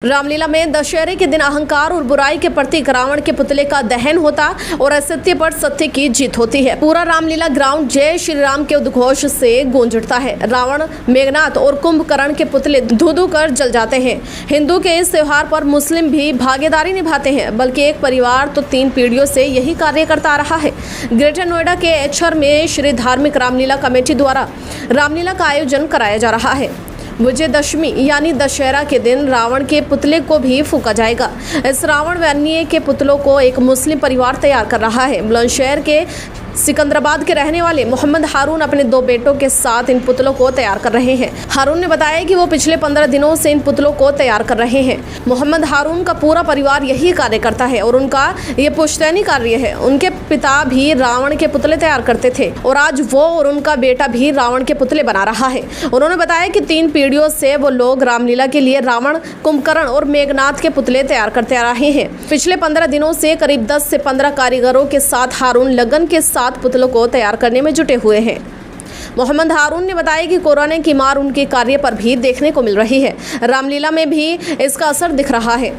रामलीला में दशहरे के दिन अहंकार और बुराई के प्रतीक रावण के पुतले का दहन होता और असत्य पर सत्य की जीत होती है। पूरा रामलीला ग्राउंड जय श्री राम के उद्घोष से गूंज उठता है। रावण, मेघनाथ और कुंभकर्ण के पुतले धू-धू कर जल जाते हैं। हिंदू के इस त्योहार पर मुस्लिम भी भागीदारी निभाते हैं, बल्कि एक परिवार तो 3 पीढ़ियों से यही कार्य करता आ रहा है। ग्रेटर नोएडा के एचर में श्री धार्मिक रामलीला कमेटी द्वारा रामलीला का आयोजन कराया जा रहा है। विजयदशमी यानी दशहरा के दिन रावण के पुतले को भी फूंका जाएगा। इस रावण व अन्य के पुतलों को एक मुस्लिम परिवार तैयार कर रहा है। बुलंदशहर के सिकंदराबाद के रहने वाले मोहम्मद हारून अपने 2 बेटों के साथ इन पुतलों को तैयार कर रहे हैं। हारून ने बताया कि वो पिछले 15 दिनों से इन पुतलों को तैयार कर रहे हैं। मोहम्मद हारून का पूरा परिवार यही कार्य करता है और उनका ये पुश्तैनी कार्य है। उनके पिता भी रावण के पुतले तैयार करते थे और आज वो और उनका बेटा भी रावण के पुतले बना रहा है। उन्होंने बताया कि 3 पीढ़ियों से वो लोग रामलीला के लिए रावण, कुंभकर्ण और मेघनाथ के पुतले तैयार करते आ रहे हैं। पिछले 15 दिनों से करीब 10 से 15 कारीगरों के साथ हारून लगन के साथ पुतलों को तैयार करने में जुटे हुए हैं। मोहम्मद हारून ने बताया कि कोरोना की मार उनके कार्य पर भी देखने को मिल रही है। रामलीला में भी इसका असर दिख रहा है,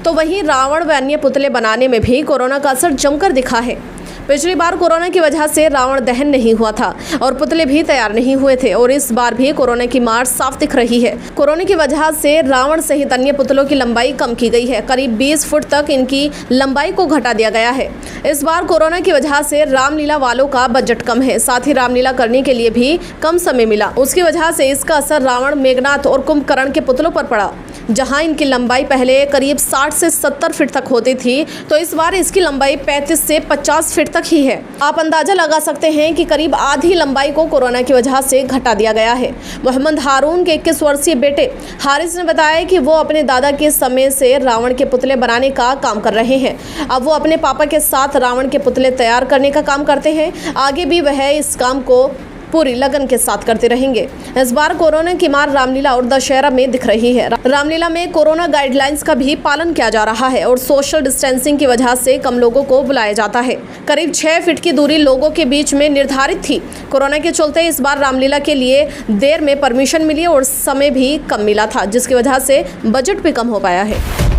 तो वहीं रावण व अन्य पुतले बनाने में भी कोरोना का असर जमकर दिखा है। पिछली बार कोरोना की वजह से रावण दहन नहीं हुआ था और पुतले भी तैयार नहीं हुए थे और इस बार भी कोरोना की मार साफ दिख रही है। कोरोना की वजह से रावण सहित अन्य पुतलों की लंबाई कम की गई है। करीब 20 फुट तक इनकी लंबाई को घटा दिया गया है। इस बार कोरोना की वजह से रामलीला वालों का बजट कम है, साथ ही रामलीला करने के लिए भी कम समय मिला। उसकी वजह से इसका असर रावण, मेघनाथ और कुंभकर्ण के पुतलों पर पड़ा। जहां इनकी लंबाई पहले करीब 60 से 70 फीट तक होती थी, तो इस बार इसकी लंबाई 35 से 50 फीट तक ही है। आप अंदाजा लगा सकते हैं कि करीब आधी लंबाई को कोरोना की वजह से घटा दिया गया है। मोहम्मद हारून के 21 वर्षीय बेटे हारिस ने बताया कि वो अपने दादा के समय से रावण के पुतले बनाने का काम कर रहे हैं। अब वो अपने पापा के साथ रावण के पुतले तैयार करने का काम करते हैं। आगे भी वह इस काम को पूरी लगन के साथ करते रहेंगे। इस बार कोरोना की मार रामलीला और दशहरा में दिख रही है। रामलीला में कोरोना गाइडलाइंस का भी पालन किया जा रहा है और सोशल डिस्टेंसिंग की वजह से कम लोगों को बुलाया जाता है। करीब 6 फीट की दूरी लोगों के बीच में निर्धारित थी। कोरोना के चलते इस बार रामलीला के लिए देर में परमिशन मिली और समय भी कम मिला था, जिसकी वजह से बजट भी कम हो पाया है।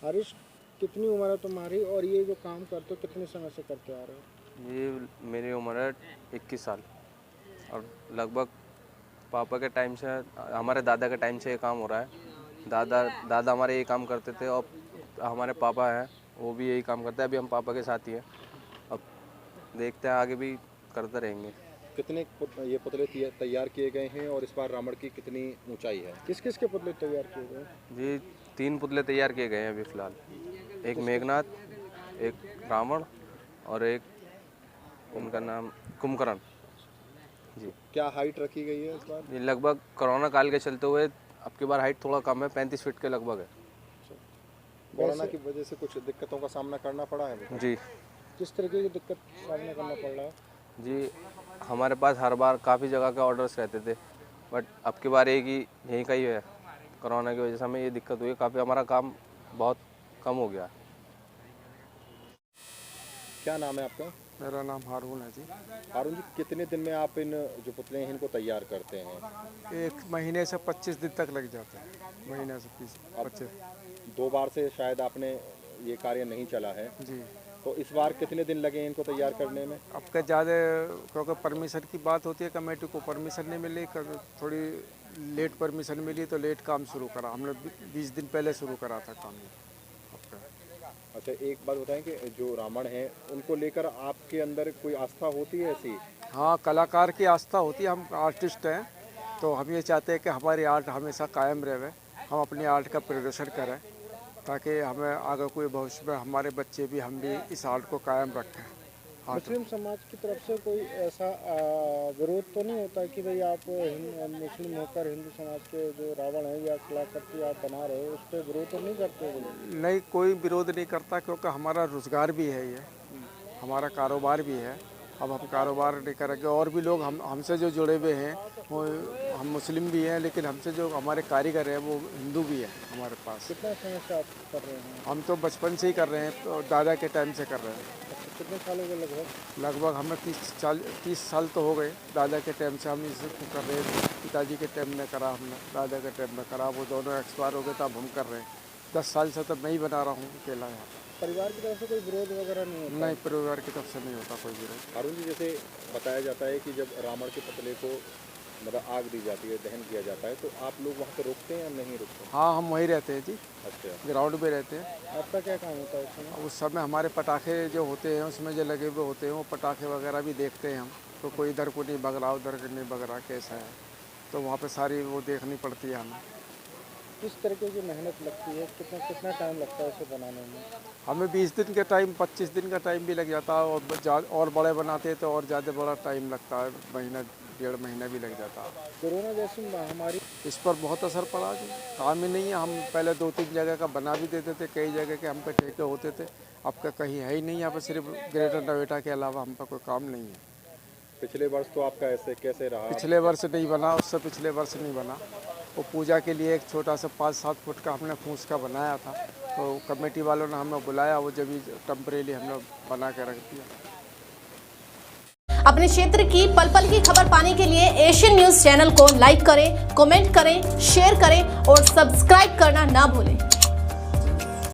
हारिस, कितनी उम्र है तुम्हारी और ये जो काम करते हो कितने समय से करते आ रहे हो? ये मेरी उम्र है 21 साल और लगभग पापा के टाइम से, हमारे दादा के टाइम से ये काम हो रहा है। दादा हमारे ये काम करते थे और हमारे पापा हैं वो भी यही काम करते हैं। अभी हम पापा के साथ ही हैं, अब देखते हैं आगे भी करते रहेंगे। कितने ये पुतले तैयार किए गए हैं और इस बार रावण की कितनी ऊंचाई है? किस किस के पुतले तैयार किए गए? जी 3 पुतले तैयार किए गए हैं अभी फ़िलहाल। एक मेघनाथ, एक रावण और एक उनका नाम कुंभकर्ण जी। क्या हाइट रखी गई है इस बार? ये लगभग कोरोना काल के चलते हुए अब की बार हाइट थोड़ा कम है, 35 फीट के लगभग है। कोरोना की वजह से कुछ दिक्कतों का सामना करना पड़ा है जी। किस तरीके की दिक्कत सामना करना पड़ रहा है? जी हमारे पास हर बार काफ़ी जगह के ऑर्डर्स रहते थे, बट अब की बार एक ही यहीं का ही है। कोरोना की वजह से हमें ये दिक्कत हुई, काफ़ी हमारा काम बहुत कम हो गया। क्या नाम है आपका? मेरा नाम हारून है जी। हारून जी, कितने दिन में आप इन जो पुतले हैं इनको तैयार करते हैं? 1 महीने से 25 दिन तक लग जाते हैं। महीने से 25। 2 बार से शायद आपने ये कार्य नहीं चला है जी। तो इस बार कितने दिन लगे इनको तैयार करने में? अब क्या ज़्यादा, क्योंकि परमिशन की बात होती है, कमेटी को परमिशन नहीं मिली, थोड़ी लेट परमिशन मिली तो लेट काम शुरू करा। हमने 20 दिन पहले शुरू करा था काम। अच्छा, एक बात बताएं कि जो रावण है उनको लेकर आपके अंदर कोई आस्था होती है ऐसी? हाँ, कलाकार की आस्था होती है। हम आर्टिस्ट हैं तो हम ये चाहते हैं कि हमारी आर्ट हमेशा कायम रहे, हम अपनी आर्ट का प्रदर्शन करें ताकि हमें आगे कोई भविष्य में हमारे बच्चे भी हम भी इस आर्ट को कायम रखें। हाँ, मुस्लिम समाज की तरफ से कोई ऐसा विरोध तो नहीं होता कि भाई आप मुस्लिम होकर हिंदू समाज के जो रावण है या कलाकृति आप बना रहे हो उस पर विरोध तो नहीं करते वो लोग? नहीं, कोई विरोध नहीं करता क्योंकि हमारा रोजगार भी है, ये हमारा कारोबार भी है। अब हम कारोबार नहीं करेंगे और भी लोग हमसे जो जुड़े हुए हैं वो हम मुस्लिम भी हैं, लेकिन हमसे जो हमारे कारीगर हैं वो हिंदू भी हैं हमारे पास। कितना समय से आप कर रहे हैं? हम तो बचपन से ही कर रहे हैं, तो दादा के टाइम से कर रहे हैं। अच्छा, कितने सालों के लगभग? लगभग हमें 30 साल तो हो गए। दादा के टाइम से हम इसे कर रहे हैं। पिताजी के टाइम में करा हमने, दादा के टाइम में करा, वो दोनों एक्सपायर हो गए तो अब हम कर रहे हैं। 10 साल से तो मैं ही बना रहा हूँ अकेला यहाँ। परिवार की तरफ से कोई विरोध वगैरह नहीं होता? नहीं, परिवार की तरफ से नहीं होता कोई विरोध। अरुण जी, जैसे बताया जाता है कि जब रावण के पुतले को मतलब आग दी जाती है, दहन किया जाता है, तो आप लोग वहाँ पे रुकते हैं या नहीं रुकते? हाँ, हम वहीं रहते हैं जी, अच्छा, ग्राउंड पे रहते हैं। आपका क्या काम होता है उस समय? उस समय हमारे पटाखे जो होते हैं उसमें जो लगे हुए होते हैं वो पटाखे वगैरह भी देखते हैं हम, तो कोई इधर को नहीं बग रहा, उधर को नहीं बग रहा, कैसा है, तो वहाँ पे सारी वो देखनी पड़ती है हमें। किस तरीके की मेहनत लगती है? कितना टाइम लगता है इसे बनाने में? हमें 20 दिन का टाइम, 25 दिन का टाइम भी लग जाता है, और बड़े बनाते हैं तो और ज़्यादा बड़ा टाइम लगता है, महीना 1.5 महीना भी लग जाता है। कोरोना जैसी महामारी इस पर बहुत असर पड़ा जी, काम ही नहीं है। हम पहले 2-3 जगह का बना भी देते थे, कई जगह के हम पे ठेके होते थे, अब का कहीं है ही नहीं। यहाँ पर सिर्फ ग्रेटर नोएडा के अलावा हम पर कोई काम नहीं है। पिछले वर्ष तो आपका ऐसे कैसे रहा? पिछले वर्ष नहीं बना, उससे पिछले वर्ष नहीं बना। वो पूजा के लिए एक छोटा सा 5-7 फुट का हमने फूस का बनाया था, तो कमेटी वालों ने हमें बुलाया, वो जब टेम्परेरी हमने बना के रख दिया। अपने क्षेत्र की पल पल की खबर पाने के लिए एशियन न्यूज चैनल को लाइक करें, कमेंट करें, शेयर करें और सब्सक्राइब करना ना भूलें।